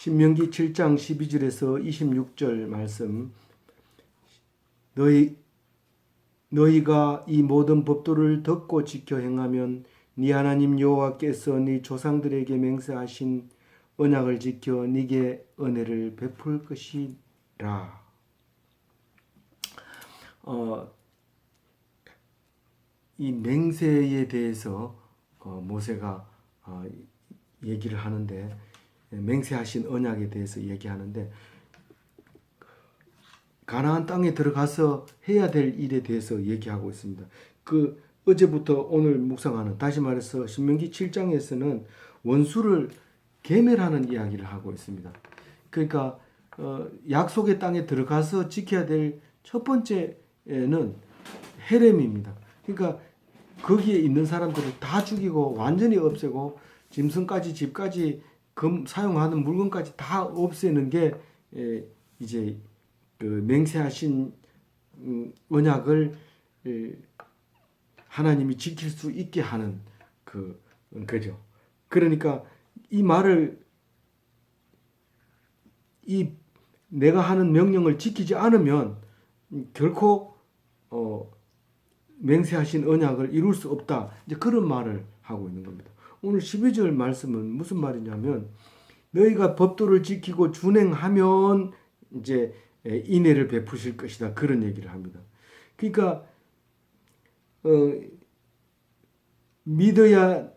신명기 7장 12절에서 26절 말씀. 너희가 이 모든 법도를 듣고 지켜 행하면 네 하나님 여호와께서 네 조상들에게 맹세하신 언약을 지켜 네게 은혜를 베풀 것이라. 이 맹세에 대해서 모세가 얘기를 하는데, 맹세하신 언약에 대해서 얘기하는데, 가나안 땅에 들어가서 해야 될 일에 대해서 얘기하고 있습니다. 어제부터 오늘 묵상하는, 다시 말해서 신명기 7장에서는 원수를 계멸하는 이야기를 하고 있습니다. 그러니까 약속의 땅에 들어가서 지켜야 될 첫 번째는 헤렘입니다. 그러니까 거기에 있는 사람들을 다 죽이고 완전히 없애고 짐승까지 집까지 사용하는 물건까지 다 없애는 게 이제 맹세하신 언약을 하나님이 지킬 수 있게 하는 거죠. 그러니까 이 말을, 내가 하는 명령을 지키지 않으면 결코 맹세하신 언약을 이룰 수 없다. 이제 그런 말을 하고 있는 겁니다. 오늘 12절 말씀은 무슨 말이냐면, 너희가 법도를 지키고 준행하면 이제 인애를 베푸실 것이다. 그런 얘기를 합니다. 그러니까 믿어야,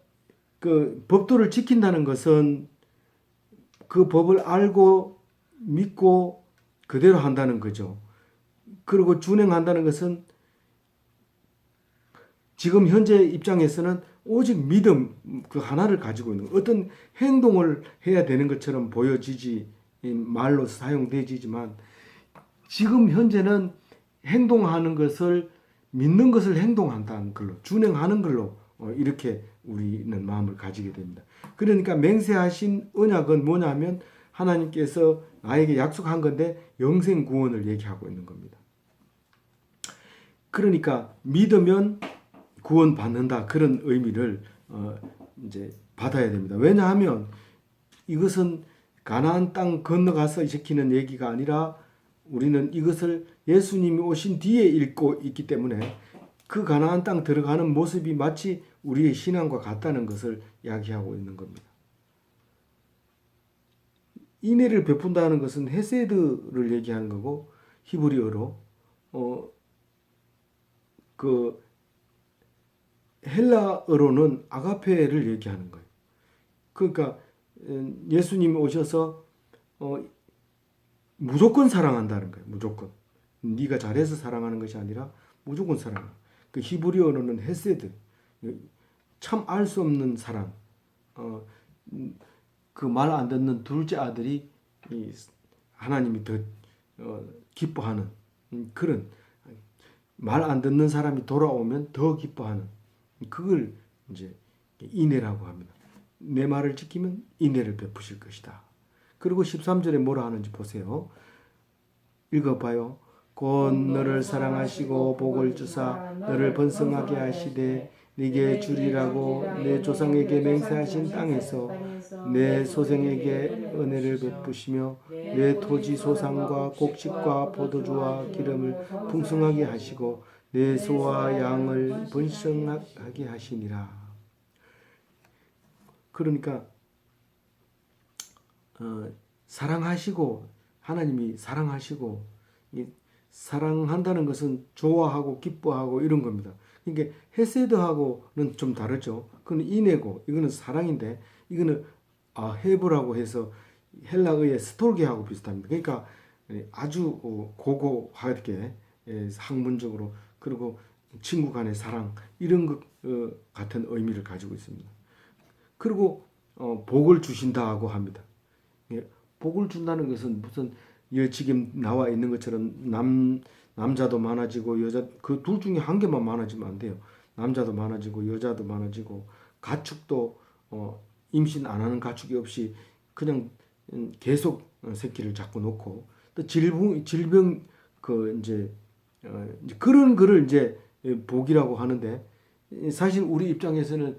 법도를 지킨다는 것은 그 법을 알고 믿고 그대로 한다는 거죠. 그리고 준행한다는 것은 지금 현재 입장에서는 오직 믿음 그 하나를 가지고 있는, 어떤 행동을 해야 되는 것처럼 보여지지, 말로 사용되지만 지금 현재는 행동하는 것을, 믿는 것을 행동한다는 걸로, 준행하는 걸로 이렇게 우리는 마음을 가지게 됩니다. 그러니까 맹세하신 언약은 뭐냐면 하나님께서 나에게 약속한 건데 영생 구원을 얘기하고 있는 겁니다. 그러니까 믿으면 구원 받는다, 그런 의미를 이제 받아야 됩니다. 왜냐하면 이것은 가나안 땅 건너가서 시키는 얘기가 아니라 우리는 이것을 예수님이 오신 뒤에 읽고 있기 때문에 그 가나안 땅 들어가는 모습이 마치 우리의 신앙과 같다는 것을 이야기하고 있는 겁니다. 인애를 베푼다는 것은 헤세드를 얘기하는 거고, 히브리어로 헬라어로는 아가페를 얘기하는 거예요. 그러니까 예수님이 오셔서 무조건 사랑한다는 거예요. 무조건. 네가 잘해서 사랑하는 것이 아니라 무조건 사랑한다. 그 히브리어로는 헤세드, 참 알 수 없는 사랑. 그 말 안 듣는 둘째 아들이 하나님이 더 기뻐하는 그런, 말 안 듣는 사람이 돌아오면 더 기뻐하는, 그걸 이제 인애라고 합니다. 내 말을 지키면 인애를 베푸실 것이다. 그리고 13절에 뭐라 하는지 보세요. 읽어봐요. 곧 너를 사랑하시고 복을 주사 너를 번성하게 하시되 네게 주리라고 내 조상에게 맹세하신 땅에서 내 소생에게 은혜를 베푸시며 내 토지 소산과 곡식과 포도주와 기름을 풍성하게 하시고 내 소와 양을 번성하게 하시니라. 그러니까 사랑하시고, 하나님이 사랑하시고, 사랑한다는 것은 좋아하고 기뻐하고 이런 겁니다. 그러니까 헤세드하고는 좀 다르죠. 그건 인애고 이거는 사랑인데, 이거는 헤브라고 해서 헬라어의 스톨게하고 비슷합니다. 그러니까 아주 고고하게 학문적으로, 그리고 친구 간의 사랑, 이런 것 같은 의미를 가지고 있습니다. 그리고 복을 주신다고 합니다. 복을 준다는 것은 무슨 지금 나와 있는 것처럼 남자도 많아지고 여자, 그 둘 중에 한 개만 많아지면 안 돼요. 남자도 많아지고 여자도 많아지고, 가축도 임신 안 하는 가축이 없이 그냥 계속 새끼를 자꾸 놓고, 또 질병 이제 그런 거를 이제 복이라고 하는데, 사실 우리 입장에서는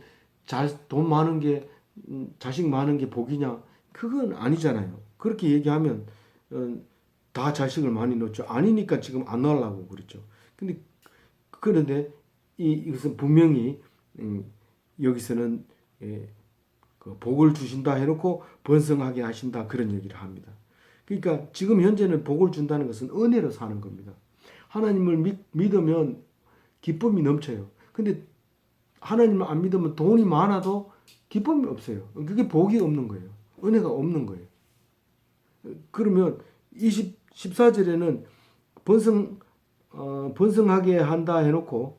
돈 많은 게, 자식 많은 게 복이냐? 그건 아니잖아요. 그렇게 얘기하면 다 자식을 많이 낳죠. 아니니까 지금 안 낳으려고 그랬죠. 근데 그런데 이것은 분명히 여기서는 그 복을 주신다 해놓고 번성하게 하신다 그런 얘기를 합니다. 그러니까 지금 현재는 복을 준다는 것은 은혜로 사는 겁니다. 하나님을 믿으면 기쁨이 넘쳐요. 근데 하나님을 안 믿으면 돈이 많아도 기쁨이 없어요. 그게 복이 없는 거예요. 은혜가 없는 거예요. 그러면 14절에는 번성하게 한다 해놓고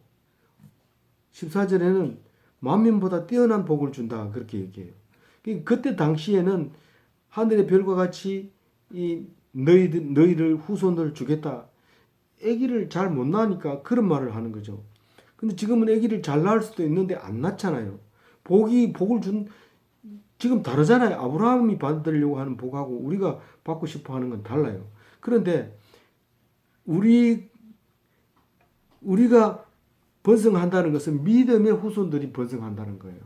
14절에는 만민보다 뛰어난 복을 준다 그렇게 얘기해요. 그때 당시에는 하늘의 별과 같이 너희를 후손을 주겠다. 아기를 잘 못 낳으니까 그런 말을 하는 거죠. 근데 지금은 아기를 잘 낳을 수도 있는데 안 낳잖아요. 복을 지금 다르잖아요. 아브라함이 받으려고 하는 복하고 우리가 받고 싶어 하는 건 달라요. 그런데 우리가 번성한다는 것은 믿음의 후손들이 번성한다는 거예요.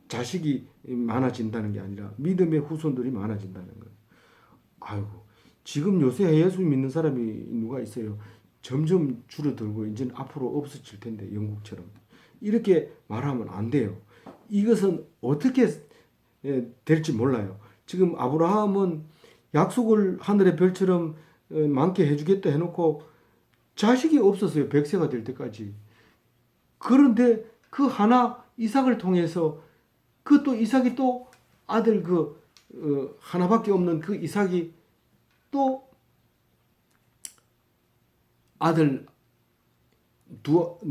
자식이 많아진다는 게 아니라 믿음의 후손들이 많아진다는 거예요. 아이고, 지금 요새 예수 믿는 사람이 누가 있어요? 점점 줄어들고 이제는 앞으로 없어질 텐데 영국처럼. 이렇게 말하면 안 돼요. 이것은 어떻게 될지 몰라요. 지금 아브라함은 약속을 하늘의 별처럼 많게 해주겠다 해놓고 자식이 없었어요. 100세가 될 때까지. 그런데 그 하나 이삭을 통해서 그 또 이삭이 또 아들 하나밖에 없는 그 이삭이 또 아들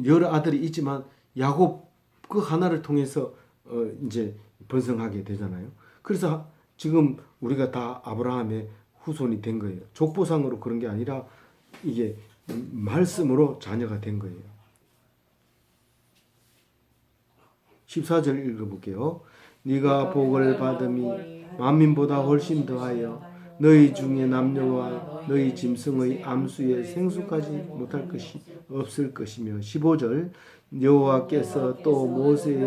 여러 아들이 있지만 야곱 그 하나를 통해서 이제 번성하게 되잖아요. 그래서 지금 우리가 다 아브라함의 후손이 된 거예요. 족보상으로 그런 게 아니라 이게 말씀으로 자녀가 된 거예요. 14절 읽어볼게요. 네가 복을 받음이 만민보다 훨씬 더하여 너희 중에 남녀와 너희 짐승의 암수의 생수까지 못할 것이 없을 것이며 15절 여호와께서 또 모세의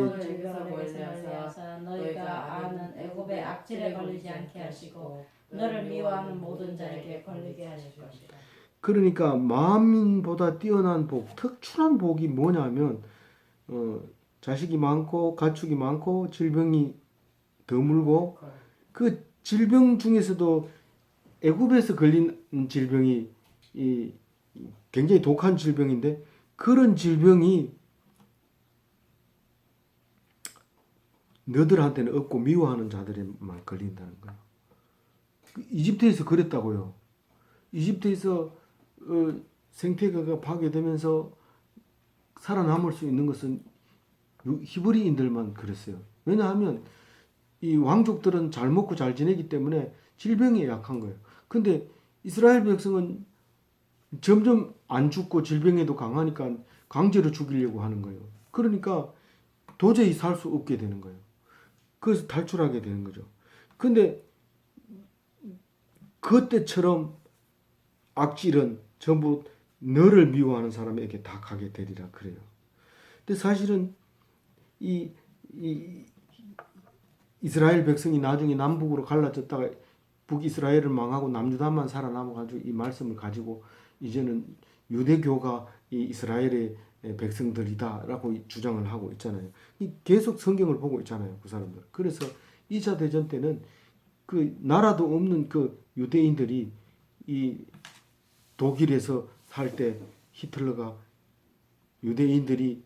너희가 아는 애굽의 악질에 걸리지 않게 하시고 너를 미워하는 모든 자에게 걸리게 하실 것이다. 그러니까 만민보다 뛰어난 복, 특출한 복이 뭐냐면 자식이 많고 가축이 많고 질병이 드물고 그 질병 중에서도 애굽에서 걸린 질병이 굉장히 독한 질병인데 그런 질병이 너들한테는 없고 미워하는 자들에만 걸린다는 거예요. 이집트에서 그랬다고요. 이집트에서 생태계가 파괴되면서 살아남을 수 있는 것은 히브리인들만 그랬어요. 왜냐하면 이 왕족들은 잘 먹고 잘 지내기 때문에 질병에 약한 거예요. 근데 이스라엘 백성은 점점 안 죽고 질병에도 강하니까 강제로 죽이려고 하는 거예요. 그러니까 도저히 살 수 없게 되는 거예요. 그래서 탈출하게 되는 거죠. 근데 그때처럼 악질은 전부 너를 미워하는 사람에게 다 가게 되리라 그래요. 근데 사실은 이 이스라엘 백성이 나중에 남북으로 갈라졌다가 북이스라엘을 망하고 남유다만 살아남아가지고 이 말씀을 가지고 이제는 유대교가 이 이스라엘의 백성들이다라고 주장을 하고 있잖아요. 계속 성경을 보고 있잖아요, 그 사람들. 그래서 2차 대전 때는 그 나라도 없는 그 유대인들이 이 독일에서 살 때 히틀러가 유대인들이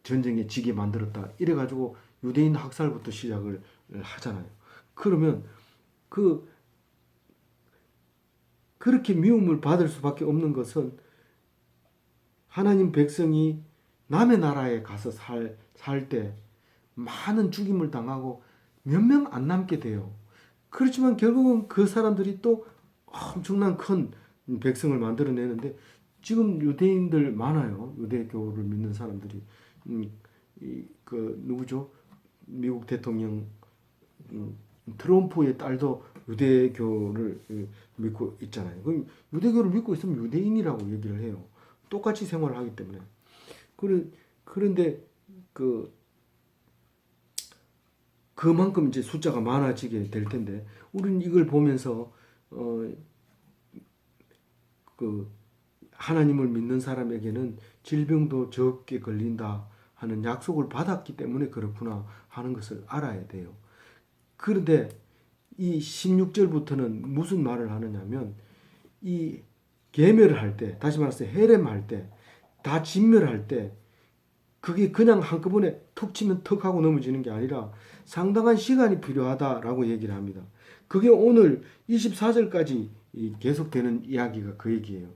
전쟁에 지게 만들었다. 이래가지고 유대인 학살부터 시작을 하잖아요. 그러면 그렇게 미움을 받을 수밖에 없는 것은 하나님 백성이 남의 나라에 가서 살 때 많은 죽임을 당하고 몇 명 안 남게 돼요. 그렇지만 결국은 그 사람들이 또 엄청난 큰 백성을 만들어내는데 지금 유대인들 많아요. 유대교를 믿는 사람들이. 누구죠? 미국 대통령 트럼프의 딸도 유대교를 믿고 있잖아요. 그럼 유대교를 믿고 있으면 유대인이라고 얘기를 해요. 똑같이 생활을 하기 때문에. 그런데 그만큼 이제 숫자가 많아지게 될 텐데 우리는 이걸 보면서 그 하나님을 믿는 사람에게는 질병도 적게 걸린다 하는 약속을 받았기 때문에 그렇구나 하는 것을 알아야 돼요. 그런데 이 16절부터는 무슨 말을 하느냐면 이 계멸을 할 때, 다시 말해서 해렘할 때, 다 진멸할 때 그게 그냥 한꺼번에 턱 치면 턱 하고 넘어지는 게 아니라 상당한 시간이 필요하다라고 얘기를 합니다. 그게 오늘 24절까지 계속되는 이야기가 그 얘기예요.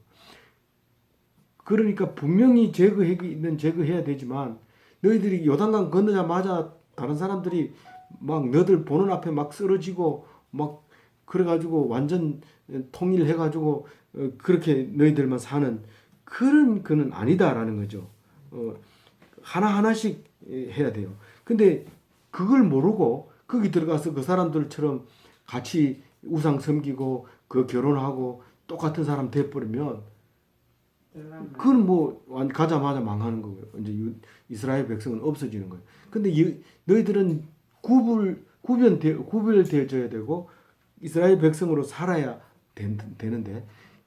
그러니까 분명히 제거하기는 제거해야 되지만 너희들이 요단강 건너자마자 다른 사람들이 막 너들 보는 앞에 막 쓰러지고 막 그래가지고 완전 통일해가지고 그렇게 너희들만 사는 그런 거는 아니다라는 거죠. 하나하나씩 해야 돼요. 근데 그걸 모르고 거기 들어가서 그 사람들처럼 같이 우상 섬기고 그 결혼하고 똑같은 사람 돼버리면 그건 뭐 가자마자 망하는 거고요. 이제 이스라엘 백성은 없어지는 거예요. 근데 너희들은 구별되어져야 되고 이스라엘 백성으로 살아야 되는데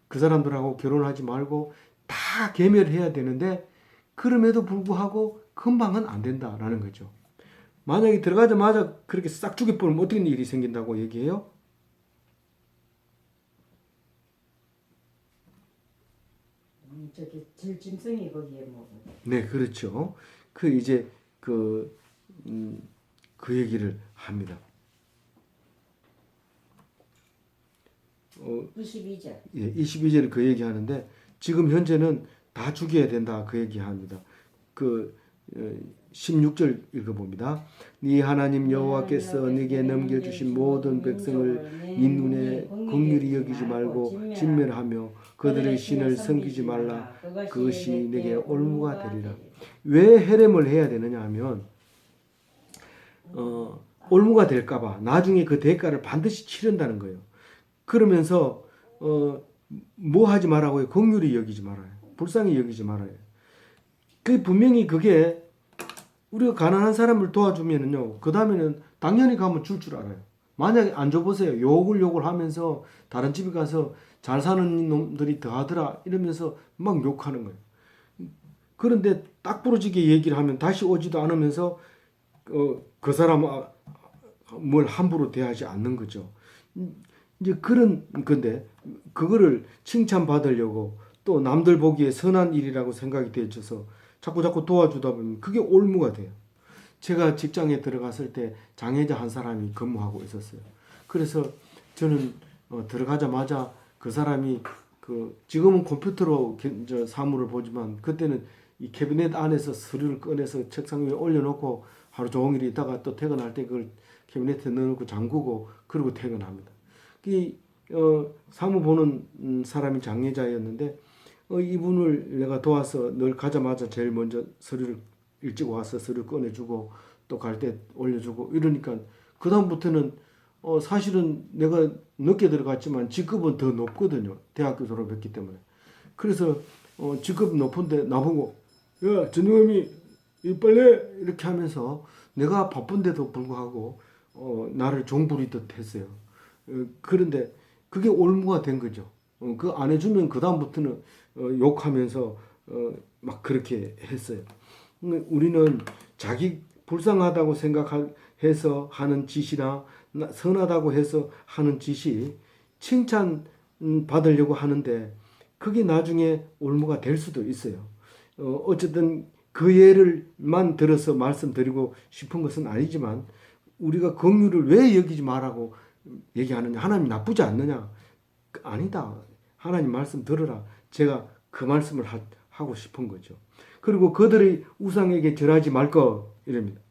그 사람들하고 결혼하지 말고 다 계멸해야 되는데 그럼에도 불구하고 금방은 안 된다라는 거죠. 만약에 들어가자마자 그렇게 싹 죽여버리면 어떤 일이 생긴다고 얘기해요? 저기 질짐승이 거기에 뭐. 네, 그렇죠. 그 이제 그 얘기를 합니다. 22절. 예, 22절에 그 얘기하는데 지금 현재는 다 죽여야 된다 그 얘기합니다. 16절 읽어봅니다. 네 하나님 여호와께서 네게 넘겨주신 모든 백성을 네 눈에 긍휼히 여기지 말고 진멸하며 그들의 신을 섬기지 말라. 그것이 네게 올무가 되리라. 왜 해렘을 해야 되느냐 하면 올무가 될까봐 나중에 그 대가를 반드시 치른다는 거예요. 그러면서 뭐 하지 말라고요? 긍휼히 여기지 말아요. 불쌍히 여기지 말아요. 그 분명히 그게 우리가 가난한 사람을 도와주면은요, 그 다음에는 당연히 가면 줄 알아요. 만약에 안 줘보세요. 욕을 하면서 다른 집에 가서 잘 사는 놈들이 더 하더라 이러면서 막 욕하는 거예요. 그런데 딱 부러지게 얘기를 하면 다시 오지도 않으면서 그 사람 뭘 함부로 대하지 않는 거죠. 이제 그런 건데 그거를 칭찬받으려고 또 남들 보기에 선한 일이라고 생각이 되어져서 자꾸 도와주다 보면 그게 올무가 돼요. 제가 직장에 들어갔을 때 장애자 한 사람이 근무하고 있었어요. 그래서 저는 들어가자마자 그 사람이 지금은 컴퓨터로 사무를 보지만 그때는 이 캐비넷 안에서 서류를 꺼내서 책상 위에 올려놓고 하루 종일 있다가 또 퇴근할 때 그걸 캐비넷에 넣어놓고 잠그고 그러고 퇴근합니다. 사무 보는 사람이 장애자였는데 이분을 내가 도와서 늘 가자마자 제일 먼저 서류를 일찍 와서 서류 꺼내주고 또 갈 때 올려주고 이러니까 그 다음부터는 사실은 내가 늦게 들어갔지만 직급은 더 높거든요. 대학교 졸업했기 때문에. 그래서 직급 높은데 나보고 야 전영임이 빨리 이렇게 하면서 내가 바쁜데도 불구하고 나를 종부리듯 했어요. 그런데 그게 올무가 된 거죠. 그 안 해주면 그 다음부터는 욕하면서 막 그렇게 했어요. 우리는 자기 불쌍하다고 생각해서 하는 짓이나 선하다고 해서 하는 짓이 칭찬 받으려고 하는데 그게 나중에 올무가 될 수도 있어요. 어쨌든 그 예를만 들어서 말씀드리고 싶은 것은 아니지만 우리가 긍휼을 왜 여기지 말라고 얘기하느냐? 하나님 나쁘지 않느냐? 아니다. 하나님 말씀 들으라. 제가 그 말씀을 하고 싶은 거죠. 그리고 그들의 우상에게 절하지 말 것 이랍니다.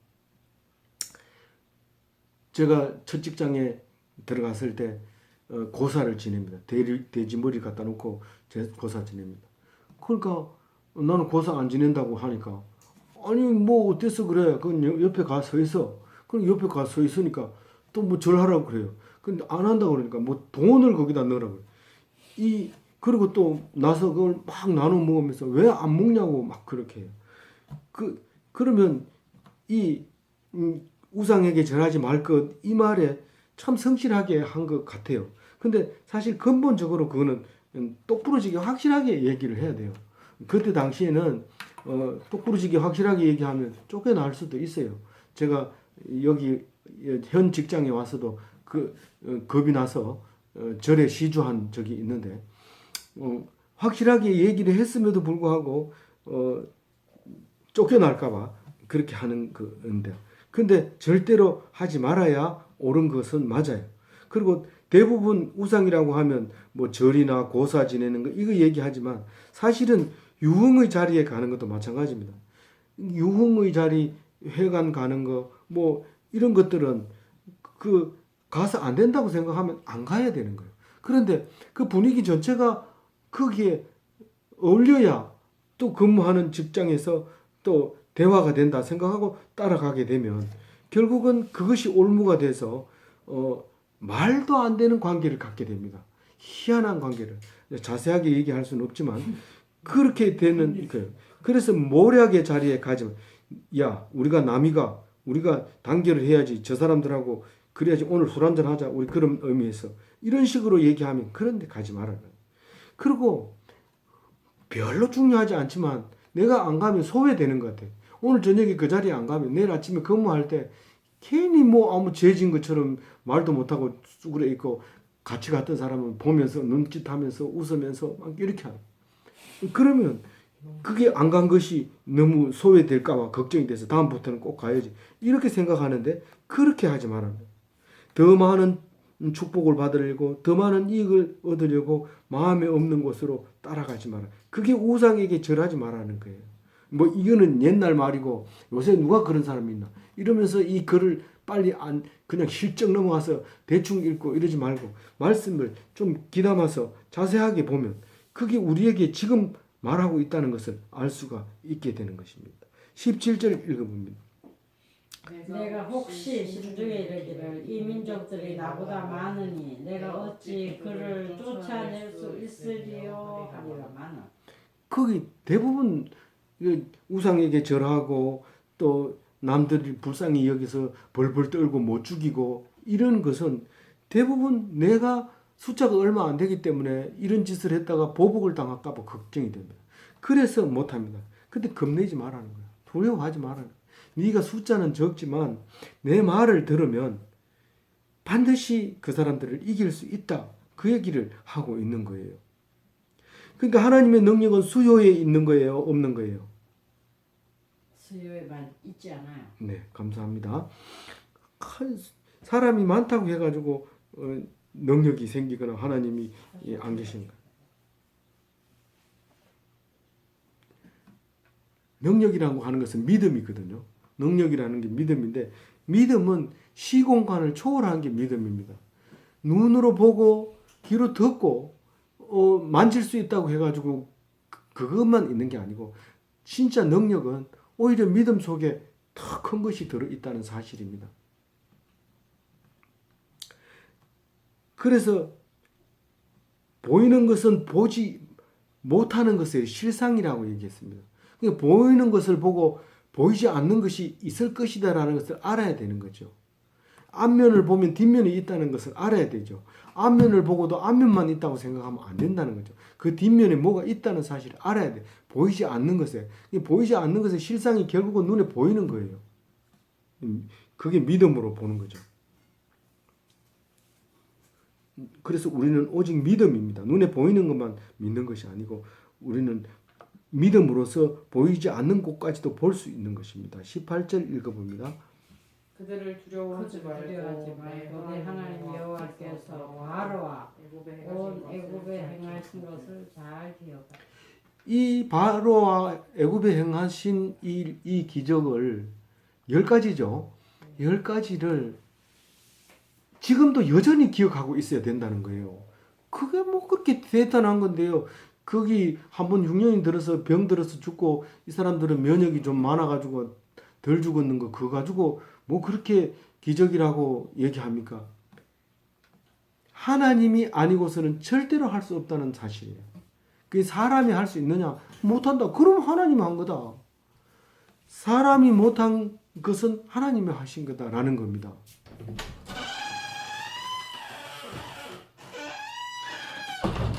제가 첫 직장에 들어갔을 때 고사를 지냅니다. 돼지 머리 갖다 놓고 고사 지냅니다. 그러니까 나는 고사 안 지낸다고 하니까 아니 뭐 어때서 그래? 그건 옆에 가 서 있어. 그럼 옆에 가 서 있으니까 또 뭐 절하라고 그래요. 근데 안 한다고 그러니까 뭐 돈을 거기다 넣으라고. 그리고 또 나서 그걸 막 나눠 먹으면서 왜 안 먹냐고 막 그렇게 해요. 그러면 우상에게 절하지 말 것 이 말에 참 성실하게 한 것 같아요. 근데 사실 근본적으로 그거는 똑부러지게 확실하게 얘기를 해야 돼요. 그때 당시에는 똑부러지게 확실하게 얘기하면 쫓겨날 수도 있어요. 제가 여기 현 직장에 와서도 겁이 나서 절에 시주한 적이 있는데 확실하게 얘기를 했음에도 불구하고 쫓겨날까봐 그렇게 하는 건데, 근데 절대로 하지 말아야 옳은 것은 맞아요. 그리고 대부분 우상이라고 하면 뭐 절이나 고사 지내는 거 이거 얘기하지만 사실은 유흥의 자리에 가는 것도 마찬가지입니다. 유흥의 자리 회관 가는 거 뭐 이런 것들은 그 가서 안 된다고 생각하면 안 가야 되는 거예요. 그런데 그 분위기 전체가 거기에 어울려야 또 근무하는 직장에서 또 대화가 된다 생각하고 따라가게 되면 결국은 그것이 올무가 돼서 말도 안 되는 관계를 갖게 됩니다. 희한한 관계를 자세하게 얘기할 수는 없지만 그렇게 되는 거예요. 그래서 모략의 자리에 가지만 야 우리가 남이가 우리가 단결을 해야지 저 사람들하고 그래야지 오늘 술 한잔 하자 우리 그런 의미에서 이런 식으로 얘기하면 그런 데 가지 말아요. 그리고 별로 중요하지 않지만 내가 안 가면 소외되는 것 같아요. 오늘 저녁에 그 자리에 안 가면 내일 아침에 근무할 때 괜히 뭐 아무 죄진 것처럼 말도 못하고 쭈그려 있고 같이 갔던 사람은 보면서 눈짓하면서 웃으면서 막 이렇게 하는. 그러면 그게 안 간 것이 너무 소외될까봐 걱정이 돼서 다음부터는 꼭 가야지 이렇게 생각하는데 그렇게 하지 말아요. 더 많은 축복을 받으려고 더 많은 이익을 얻으려고 마음에 없는 곳으로 따라가지 마라. 그게 우상에게 절하지 말라는 거예요. 뭐 이거는 옛날 말이고 요새 누가 그런 사람이 있나 이러면서 이 글을 빨리 안 그냥 실적 넘어가서 대충 읽고 이러지 말고 말씀을 좀 귀담아서 자세하게 보면 그게 우리에게 지금 말하고 있다는 것을 알 수가 있게 되는 것입니다. 17절 읽어봅니다. 내가 혹시 심중에 이르기를 이 민족들이 나보다 많으니 내가 어찌 그를 쫓아낼 수 있으리요 하리라. 거기 대부분 우상에게 절하고 또 남들이 불쌍히 여기서 벌벌 떨고 못 죽이고 이런 것은 대부분 내가 숫자가 얼마 안 되기 때문에 이런 짓을 했다가 보복을 당할까 봐 걱정이 됩니다. 그래서 못합니다. 근데 겁내지 말라는 거야. 두려워하지 말라는 거야. 네가 숫자는 적지만 내 말을 들으면 반드시 그 사람들을 이길 수 있다. 그 얘기를 하고 있는 거예요. 그러니까 하나님의 능력은 수요에 있는 거예요? 없는 거예요? 수요에만 있지 않아요. 네, 감사합니다. 사람이 많다고 해가지고 능력이 생기거나 하나님이 안 계신 거예요. 능력이라고 하는 것은 믿음이거든요. 능력이라는 게 믿음인데 믿음은 시공간을 초월하는 게 믿음입니다. 눈으로 보고 귀로 듣고 만질 수 있다고 해가지고 그것만 있는 게 아니고 진짜 능력은 오히려 믿음 속에 더 큰 것이 들어있다는 사실입니다. 그래서 보이는 것은 보지 못하는 것의 실상이라고 얘기했습니다. 그러니까 보이는 것을 보고 보이지 않는 것이 있을 것이다라는 것을 알아야 되는 거죠. 앞면을 보면 뒷면이 있다는 것을 알아야 되죠. 앞면을 보고도 앞면만 있다고 생각하면 안 된다는 거죠. 그 뒷면에 뭐가 있다는 사실을 알아야 돼. 보이지 않는 것에. 보이지 않는 것의 실상이 결국은 눈에 보이는 거예요. 그게 믿음으로 보는 거죠. 그래서 우리는 오직 믿음입니다. 눈에 보이는 것만 믿는 것이 아니고 우리는 믿음으로써 보이지 않는 곳까지도 볼 수 있는 것입니다. 18절 읽어봅니다. 그들을 두려워하지 말고 내 하나님 여호와께서 바로와 온 애굽에 행하신 것을 잘 기억하라. 이 바로와 애굽에 행하신 이 기적을 10가지죠. 10가지를 지금도 여전히 기억하고 있어야 된다는 거예요. 그게 뭐 그렇게 대단한 건데요. 거기 한번 흉년이 들어서 병 들어서 죽고 이 사람들은 면역이 좀 많아가지고 덜 죽었는 거 그거 가지고 뭐 그렇게 기적이라고 얘기합니까? 하나님이 아니고서는 절대로 할 수 없다는 사실이에요. 그게 사람이 할 수 있느냐? 못한다. 그럼 하나님이 한 거다. 사람이 못한 그것은 하나님이 하신 거다라는 겁니다.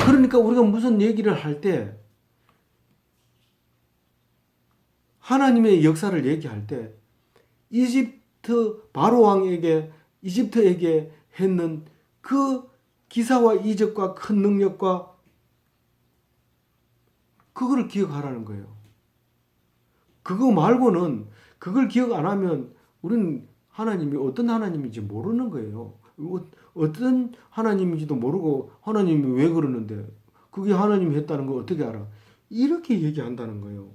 그러니까 우리가 무슨 얘기를 할 때 하나님의 역사를 얘기할 때 이집트 바로 왕에게 이집트에게 했는 그 기사와 이적과 큰 능력과 그거를 기억하라는 거예요. 그거 말고는 그걸 기억 안 하면 우리는 하나님이 어떤 하나님인지 모르는 거예요. 어떤 하나님인지도 모르고 하나님이 왜 그러는데 그게 하나님이 했다는 걸 어떻게 알아? 이렇게 얘기한다는 거예요.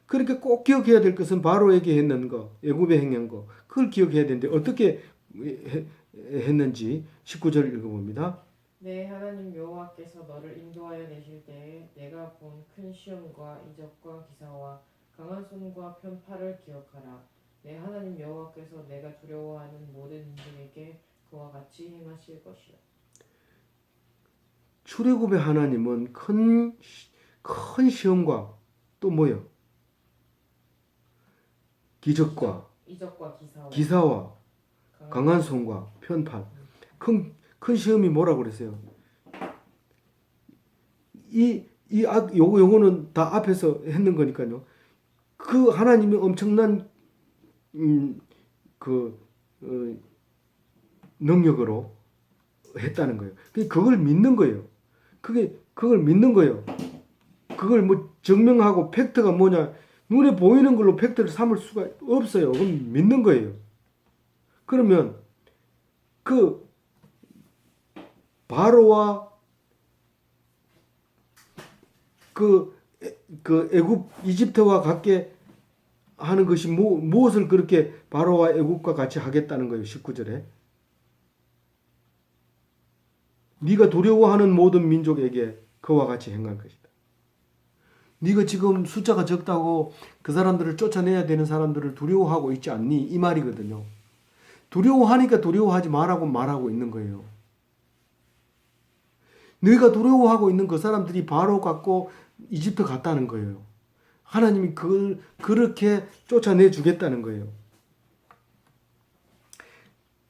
그러니까 꼭 기억해야 될 것은 바로에게 했는 거, 애굽에 행한 거, 그걸 기억해야 되는데 어떻게 했는지 19절 읽어봅니다. 내 하나님 여호와께서 너를 인도하여 내실 때에 내가 본 큰 시험과 이적과 기사와 강한 손과 편팔을 기억하라. 내 하나님 여호와께서 내가 두려워하는 모든 민족에게 그와 같이 행하실 것이요. 출애굽의 하나님은 큰 시험과 또 뭐요? 기적과 이적과 기사와 강한 손과 편팔. 큰 시험이 뭐라고 그랬어요? 요거는 다 앞에서 했는 거니까요. 그 하나님이 엄청난 능력으로 했다는 거예요. 그걸 믿는 거예요. 그걸 믿는 거예요. 그걸 뭐 증명하고 팩트가 뭐냐? 눈에 보이는 걸로 팩트를 삼을 수가 없어요. 그럼 믿는 거예요. 그러면 그 바로와 그 애굽 이집트와 같게 하는 것이 무엇을 그렇게 바로와 애굽과 같이 하겠다는 거예요. 19절에 네가 두려워하는 모든 민족에게 그와 같이 행할 것이다. 네가 지금 숫자가 적다고 그 사람들을 쫓아내야 되는 사람들을 두려워하고 있지 않니? 이 말이거든요. 두려워하니까 두려워하지 말라고 말하고 있는 거예요. 너희가 두려워하고 있는 그 사람들이 바로 갖고 이집트 갔다는 거예요. 하나님이 그걸 그렇게 쫓아내 주겠다는 거예요.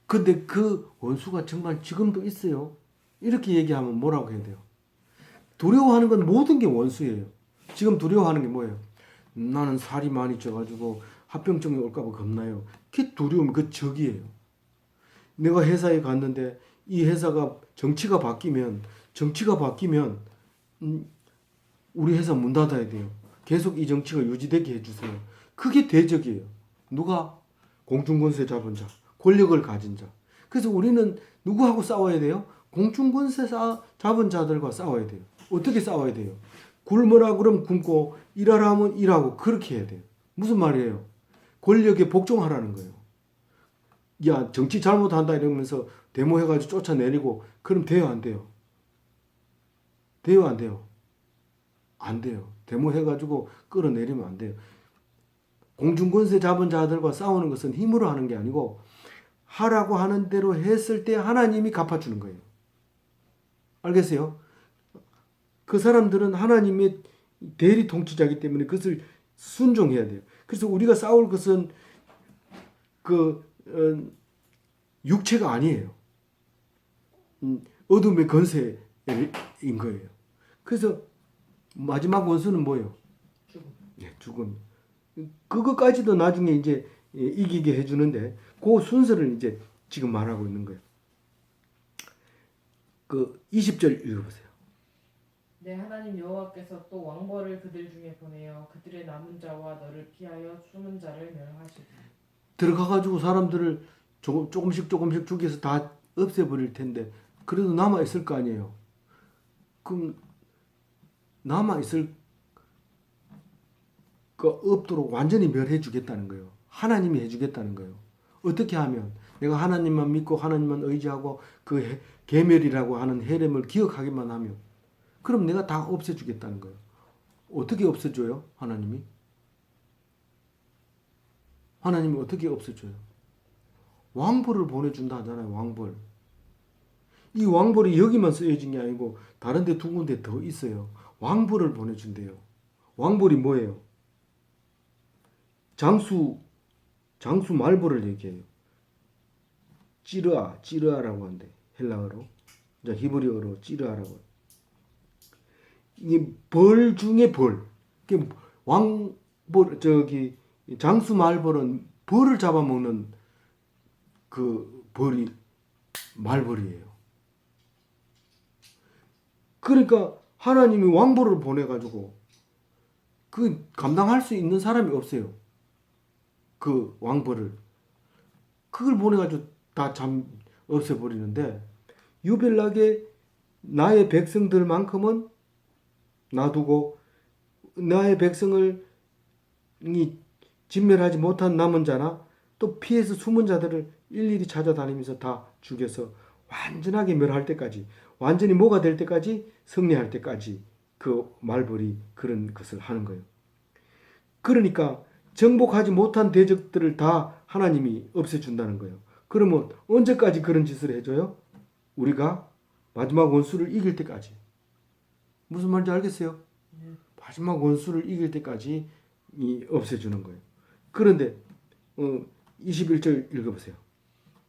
근데 그 원수가 정말 지금도 있어요. 이렇게 얘기하면 뭐라고 해야 돼요? 두려워하는 건 모든 게 원수예요. 지금 두려워하는 게 뭐예요? 나는 살이 많이 쪄가지고 합병증이 올까 봐 겁나요. 그게 두려움, 그 적이에요. 내가 회사에 갔는데 이 회사가 정치가 바뀌면 우리 회사 문 닫아야 돼요. 계속 이 정치가 유지되게 해주세요. 그게 대적이에요. 누가? 공중권세 잡은 자, 권력을 가진 자. 그래서 우리는 누구하고 싸워야 돼요? 공중권세 잡은 자들과 싸워야 돼요. 어떻게 싸워야 돼요? 굶으라 그러면 굶고 일하라 하면 일하고 그렇게 해야 돼요. 무슨 말이에요? 권력에 복종하라는 거예요. 야, 정치 잘못한다 이러면서 데모해가지고 쫓아내리고 그럼 돼요, 안 돼요? 돼요, 안 돼요? 안 돼요. 데모해가지고 끌어내리면 안 돼요. 공중권세 잡은 자들과 싸우는 것은 힘으로 하는 게 아니고 하라고 하는 대로 했을 때 하나님이 갚아주는 거예요. 알겠어요? 그 사람들은 하나님의 대리 통치자이기 때문에 그것을 순종해야 돼요. 그래서 우리가 싸울 것은 육체가 아니에요. 어둠의 권세인 거예요. 그래서 마지막 원수는 뭐예요? 죽음. 그것까지도 나중에 이제 이기게 해주는데 그 순서를 이제 지금 말하고 있는 거예요. 그 20절 읽어보세요. 내 하나님 여호와께서 또 왕벌을 그들 중에 보내어 그들의 남은 자와 너를 피하여 숨은 자를 멸하시리. 들어가가지고 사람들을 조금씩 죽여서 다 없애버릴 텐데 그래도 남아있을 거 아니에요. 그럼 남아있을 거 없도록 완전히 멸해 주겠다는 거예요. 하나님이 해주겠다는 거예요. 어떻게 하면? 내가 하나님만 믿고 하나님만 의지하고 그 계멸이라고 하는 헤렘을 기억하기만 하면 그럼 내가 다 없애주겠다는 거예요. 어떻게 없애줘요? 하나님이 어떻게 없애줘요? 왕벌을 보내준다 하잖아요. 왕벌. 이 왕벌이 여기만 쓰여진 게 아니고 다른 데 두 군데 더 있어요. 왕벌을 보내준대요. 왕벌이 뭐예요? 장수 말벌을 얘기해요. 찌르아라고 하는데 헬라어로, 이제 히브리어로 찌르아라고. 이 벌 중에 벌. 왕벌 장수 말벌은 벌을 잡아먹는 그 벌이 말벌이에요. 그러니까 하나님이 왕벌을 보내가지고 그 감당할 수 있는 사람이 없어요. 그 왕벌을. 그걸 보내가지고 다 없애버리는데, 유별나게 나의 백성들만큼은 놔두고 나의 백성을 진멸하지 못한 남은 자나 또 피해서 숨은 자들을 일일이 찾아다니면서 다 죽여서 완전하게 멸할 때까지, 완전히 뭐가 될 때까지, 승리할 때까지 그 말벌이 그런 것을 하는 거예요. 그러니까 정복하지 못한 대적들을 다 하나님이 없애준다는 거예요. 그러면 언제까지 그런 짓을 해줘요? 우리가 마지막 원수를 이길 때까지. 무슨 말인지 알겠어요? 마지막 원수를 이길 때까지 없애주는 거예요. 그런데 21절 읽어보세요.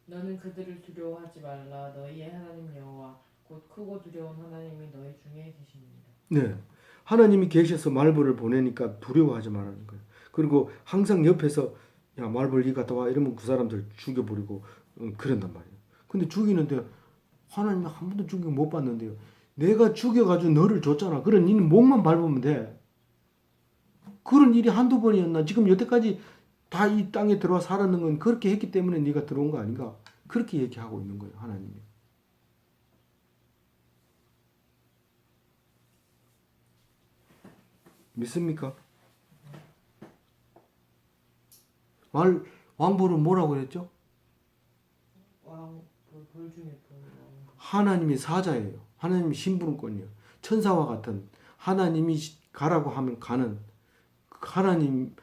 너는 그들을 두려워하지 말라. 너희의 하나님 여호와 곧 크고 두려운 하나님이 너희 중에 계십니다. 네, 하나님이 계셔서 말벌을 보내니까 두려워하지 말라는 거예요. 그리고 항상 옆에서 야 말벌 니 갔다 와 이러면 그 사람들 죽여버리고 그런단 말이에요. 근데 죽이는데 하나님 한 번도 죽이고 못 봤는데요. 내가 죽여가지고 너를 줬잖아. 그래 니는 목만 밟으면 돼. 그런 일이 한두 번이었나? 지금 여태까지 다 이 땅에 들어와 살았는 건 그렇게 했기 때문에 네가 들어온 거 아닌가? 그렇게 얘기하고 있는 거예요, 하나님이. 믿습니까? 왕벌은 뭐라고 그랬죠? 벌 중에 벌. 하나님이 사자예요. 하나님이 심부름꾼이에요. 천사와 같은, 하나님이 가라고 하면 가는 하나님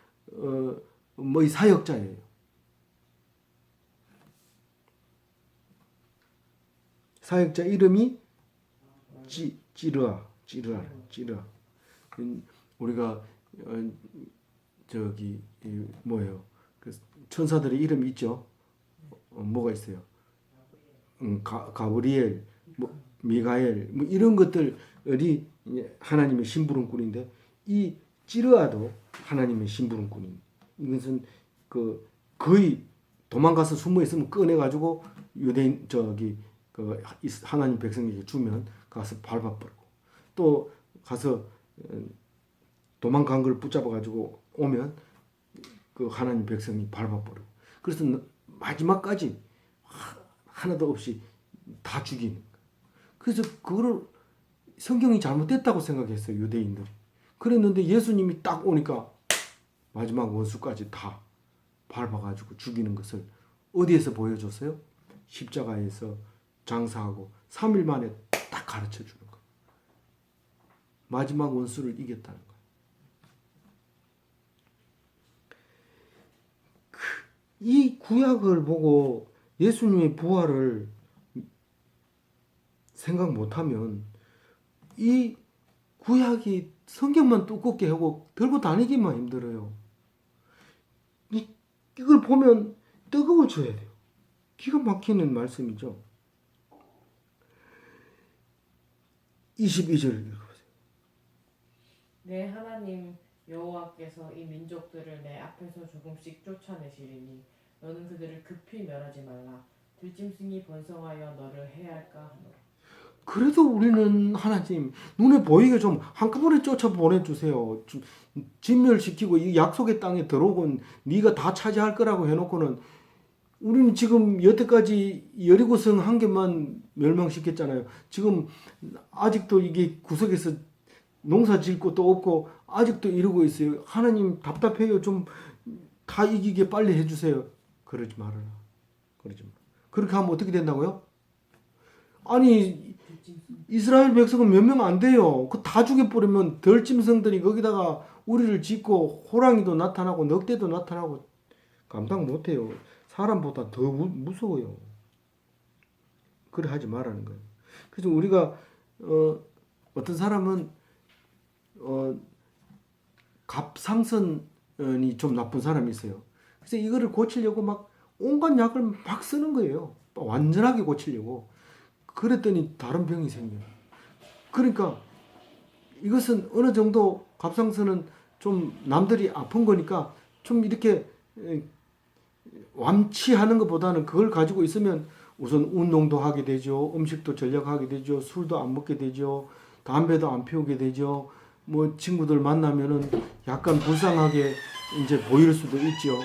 뭐이 사역자예요. 사역자 이름이 찌르아. 우리가 뭐예요? 그 천사들의 이름이 있죠. 뭐가 있어요? 가브리엘, 미가엘, 이런 것들이 하나님의 심부름꾼인데, 이 찌르아도 하나님의 심부름꾼입니다. 이것은 거의 도망가서 숨어 있으면 꺼내가지고 유대인 하나님 백성에게 주면 가서 밟아버리고, 또 가서 도망간 걸 붙잡아가지고 오면 그 하나님 백성이 밟아버리고, 그래서 마지막까지 하나도 없이 다 죽이는 거예요. 그래서 그거를 성경이 잘못됐다고 생각했어요, 유대인들이. 그랬는데 예수님이 딱 오니까 마지막 원수까지 다 밟아가지고 죽이는 것을 어디에서 보여줬어요? 십자가에서 장사하고 3일 만에 딱 가르쳐 주는 거예요. 마지막 원수를 이겼다는 거예요. 이 구약을 보고 예수님의 부활을 생각 못하면 이 구약이 성경만 두껍게 하고 들고 다니기만 힘들어요. 이걸 보면 뜨거워져야 돼요. 기가 막히는 말씀이죠. 22절 읽어보세요. 내 하나님 여호와께서 이 민족들을 내 앞에서 조금씩 쫓아내시리니 너는 그들을 급히 멸하지 말라. 들짐승이 번성하여 너를 해할까 하노라. 그래도 우리는 하나님 눈에 보이게 좀 한꺼번에 쫓아 보내주세요. 좀 진멸시키고 이 약속의 땅에 들어오건 네가 다 차지할 거라고 해놓고는 우리는 지금 여태까지 여리고성 한 개만 멸망시켰잖아요. 지금 아직도 이게 구석에서 농사 지을 것도 없고 아직도 이러고 있어요. 하나님 답답해요. 좀 다 이기게 빨리 해주세요. 그러지 말아라. 그러지 마. 그렇게 하면 어떻게 된다고요? 아니 이스라엘 백성은 몇 명 안 돼요. 그 다 죽여버리면 덜짐승들이 거기다가 우리를 짓고 호랑이도 나타나고 늑대도 나타나고 감당 못해요. 사람보다 더 무서워요. 그래 하지 말라는 거예요. 그래서 우리가 어떤 사람은 갑상선 좀 나쁜 사람이 있어요. 그래서 이거를 고치려고 막 온갖 약을 막 쓰는 거예요. 완전하게 고치려고. 그랬더니 다른 병이 생겨요. 그러니까 이것은 어느 정도 갑상선은 좀 남들이 아픈 거니까 좀 이렇게 완치하는 것보다는 그걸 가지고 있으면 우선 운동도 하게 되죠. 음식도 전략하게 되죠. 술도 안 먹게 되죠. 담배도 안 피우게 되죠. 뭐 친구들 만나면은 약간 불쌍하게 이제 보일 수도 있죠.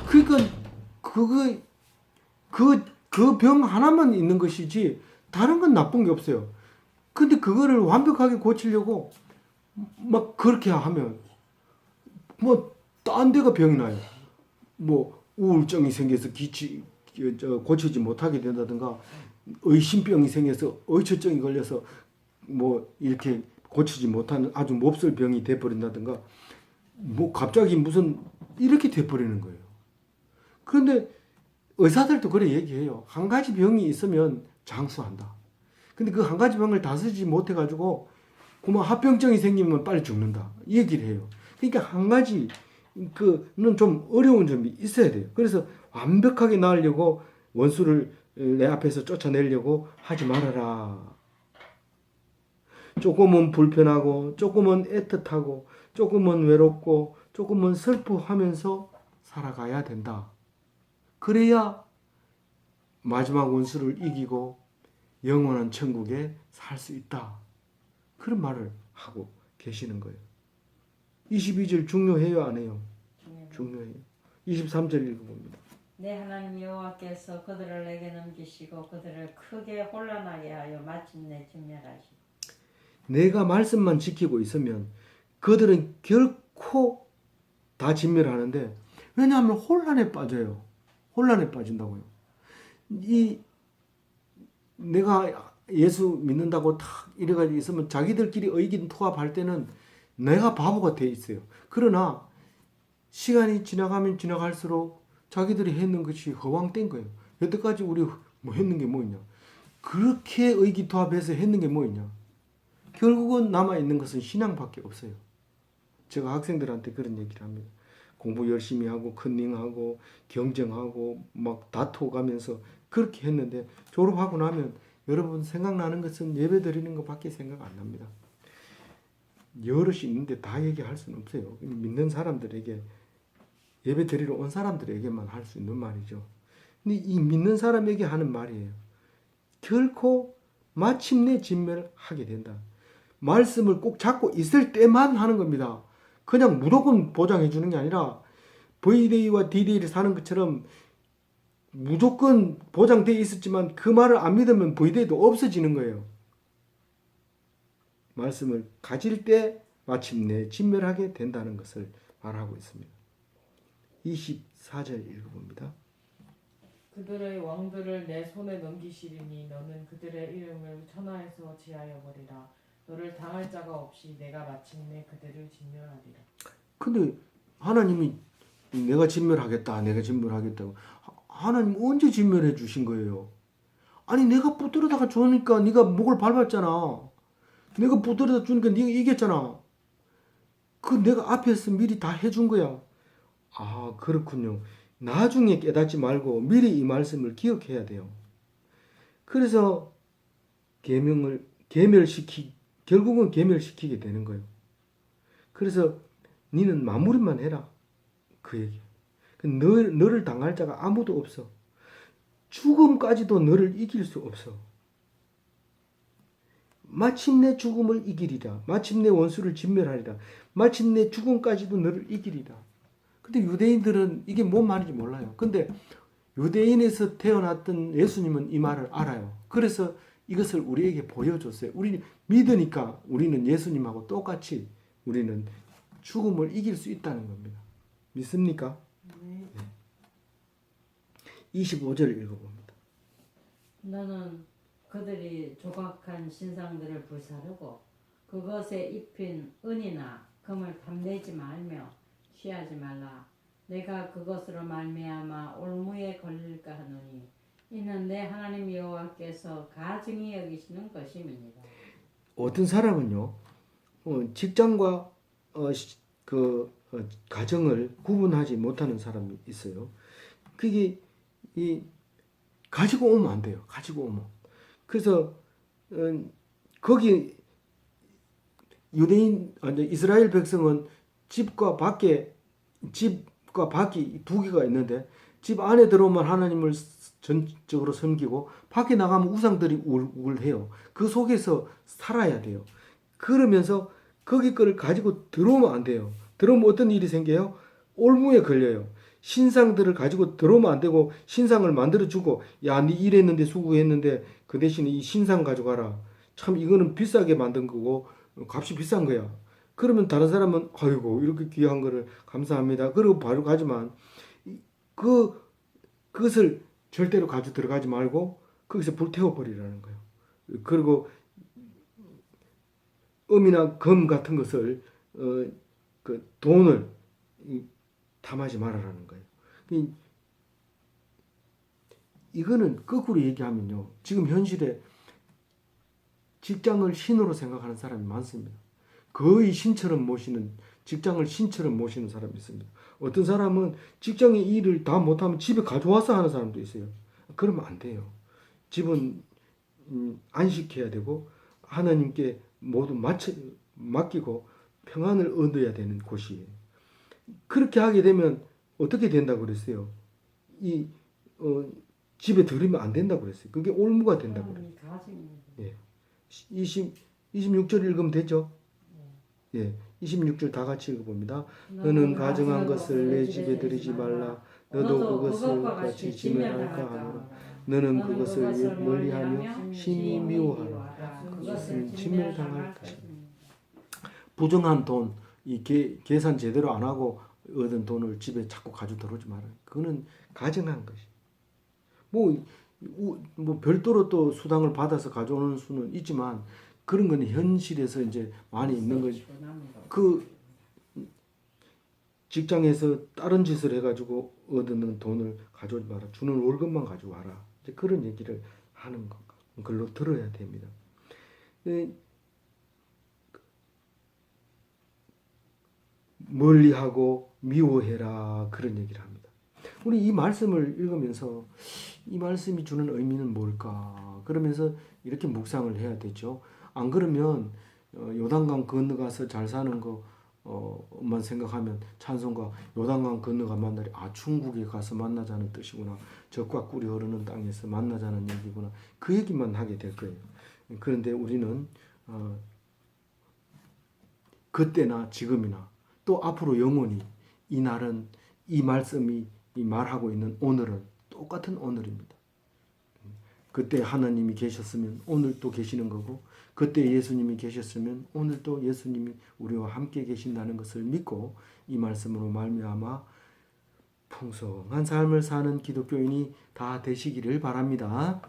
그러니까 그 병 하나만 있는 것이지 다른 건 나쁜 게 없어요. 근데 그거를 완벽하게 고치려고 막 그렇게 하면 뭐 딴 데가 병이 나요. 뭐 우울증이 생겨서 고치지 못하게 된다든가 의심병이 생겨서 의처증이 걸려서 뭐 이렇게 고치지 못하는 아주 몹쓸 병이 돼버린다든가 뭐 갑자기 무슨 이렇게 돼버리는 거예요. 그런데 의사들도 그래 얘기해요. 한 가지 병이 있으면 장수한다. 근데 그 한 가지 병을 다스리지 못해가지고 그만 합병증이 생기면 빨리 죽는다. 이 얘기를 해요. 그러니까 한 가지 그는 좀 어려운 점이 있어야 돼요. 그래서 완벽하게 나으려고 원수를 내 앞에서 쫓아내려고 하지 말아라. 조금은 불편하고 조금은 애틋하고 조금은 외롭고 조금은 슬퍼하면서 살아가야 된다. 그래야 마지막 원수를 이기고 영원한 천국에 살 수 있다. 그런 말을 하고 계시는 거예요. 22절 중요해요, 안 해요? 중요해요. 23절 읽어봅니다. 내 하나님 여호와께서 그들을 내게 넘기시고 그들을 크게 혼란하게 하여 마침내 진멸하시고. 내가 말씀만 지키고 있으면 그들은 결코 다 진멸하는데, 왜냐하면 혼란에 빠져요. 혼란에 빠진다고요. 내가 예수 믿는다고 탁 이래가지고 있으면 자기들끼리 의기투합할 때는 내가 바보가 돼 있어요. 그러나 시간이 지나가면 지나갈수록 자기들이 했는 것이 허황된 거예요. 여태까지 우리 뭐 했는 게 뭐 있냐? 그렇게 의기투합해서 했는 게 뭐 있냐? 결국은 남아있는 것은 신앙밖에 없어요. 제가 학생들한테 그런 얘기를 합니다. 공부 열심히 하고 컨닝하고 경쟁하고 막 다투어가면서 그렇게 했는데 졸업하고 나면 여러분 생각나는 것은 예배 드리는 것밖에 생각 안 납니다. 여럿이 있는데 다 얘기할 수는 없어요. 믿는 사람들에게 예배 드리러 온 사람들에게만 할 수 있는 말이죠. 근데 이 믿는 사람에게 하는 말이에요. 결코 마침내 진멸하게 된다. 말씀을 꼭 잡고 있을 때만 하는 겁니다. 그냥 무조건 보장해 주는 게 아니라 V-Day와 D-Day를 사는 것처럼 무조건 보장되어 있었지만 그 말을 안 믿으면 V-Day도 없어지는 거예요. 말씀을 가질 때 마침내 진멸하게 된다는 것을 말하고 있습니다. 24절 읽어봅니다. 그들의 왕들을 내 손에 넘기시리니 너는 그들의 이름을 천하에서 제하여 버리라. 너를 당할 자가 없이 내가 마침내 그들을 진멸하리라. 근데 하나님이 내가 진멸하겠다고 하나님 언제 진멸해 주신 거예요? 아니 내가 붙들어다가 주니까 네가 목을 밟았잖아. 내가 붙들어다 주니까 네가 이겼잖아. 그 내가 앞에서 미리 다 해준 거야. 아 그렇군요. 나중에 깨닫지 말고 미리 이 말씀을 기억해야 돼요. 그래서 결국은 계멸시키게 되는 거예요. 그래서 니는 마무리만 해라. 그 얘기. 너를 당할 자가 아무도 없어. 죽음까지도 너를 이길 수 없어. 마침내 죽음을 이기리라. 마침내 원수를 진멸하리라. 마침내 죽음까지도 너를 이기리라. 근데 유대인들은 이게 뭔 말인지 몰라요. 근데 유대인에서 태어났던 예수님은 이 말을 알아요. 그래서 이것을 우리에게 보여줬어요. 우리 믿으니까 우리는 예수님하고 똑같이 우리는 죽음을 이길 수 있다는 겁니다. 믿습니까? 네. 25절 읽어봅니다. 너는 그들이 조각한 신상들을 불사르고 그것에 입힌 은이나 금을 탐내지 말며 취하지 말라. 내가 그것으로 말미암아 올무에 걸릴까 하노니 이는 내 하나님 여호와께서 가증히 여기시는 것임이니라. 어떤 사람은요, 직장과 가정을 구분하지 못하는 사람이 있어요. 그게 이 가지고 오면 안 돼요. 가지고 오면. 그래서 거기 유대인 아니 이스라엘 백성은 집과 밖이 두 개가 있는데 집 안에 들어오면 하나님을 전적으로 섬기고 밖에 나가면 우상들이 우글해요. 그 속에서 살아야 돼요. 그러면서 거기 거를 가지고 들어오면 안 돼요. 들어오면 어떤 일이 생겨요? 올무에 걸려요. 신상들을 가지고 들어오면 안 되고 신상을 만들어 주고 야, 네 일했는데 수고했는데 그 대신에 이 신상 가져가라. 참 이거는 비싸게 만든 거고 값이 비싼 거야. 그러면 다른 사람은 아이고 이렇게 귀한 거를 감사합니다. 그리고 바로 가지만 그것을 절대로 가지고 들어가지 말고 거기서 불태워 버리라는 거예요. 그리고 음이나 금 같은 것을 그 돈을 탐하지 말아라는 거예요. 이거는 거꾸로 얘기하면요. 지금 현실에 직장을 신으로 생각하는 사람이 많습니다. 거의 신처럼 모시는 직장을 신처럼 모시는 사람이 있습니다. 어떤 사람은 직장의 일을 다 못하면 집에 가져와서 하는 사람도 있어요. 그러면 안 돼요. 집은 안식해야 되고 하나님께 모두 맡기고 평안을 얻어야 되는 곳이에요. 그렇게 하게 되면 어떻게 된다고 그랬어요? 집에 들이면 안 된다고 그랬어요. 그게 올무가 된다고 그랬어요. 예. 26절 읽으면 되죠? 예. 26절 다 같이 읽어봅니다. 너는 가정한 것을 내 집에 들이지 말라. 너도 그것을 같이 지면할까 하노라. 너는 그것을 멀리하며 심히 미워하라. 그것은 진멸당할 것이다. 부정한 돈, 계산 제대로 안 하고 얻은 돈을 집에 자꾸 가지고 들어오지 마라. 그거는 가정한 것이. 뭐 별도로 또 수당을 받아서 가져오는 수는 있지만 그런 건 현실에서 이제 많이 있는 거지. 그 직장에서 다른 짓을 해가지고 얻는 돈을 가져오지 마라. 주는 월급만 가지고 와라. 이제 그런 얘기를 하는 것. 걸로 들어야 됩니다. 멀리하고 미워해라 그런 얘기를 합니다. 우리 이 말씀을 읽으면서 이 말씀이 주는 의미는 뭘까? 그러면서 이렇게 묵상을 해야 되죠. 안 그러면 요단강 건너가서 잘 사는 거만 생각하면 찬송가 요단강 건너가 만나리 중국에 가서 만나자는 뜻이구나. 젖과 꿀이 흐르는 땅에서 만나자는 얘기구나. 그 얘기만 하게 될 거예요. 그런데 우리는 그때나 지금이나 또 앞으로 영원히 이 날은 이 말씀이 이 말하고 있는 오늘은 똑같은 오늘입니다. 그때 하나님이 계셨으면 오늘 또 계시는 거고 그때 예수님이 계셨으면 오늘 또 예수님이 우리와 함께 계신다는 것을 믿고 이 말씀으로 말미암아 풍성한 삶을 사는 기독교인이 다 되시기를 바랍니다.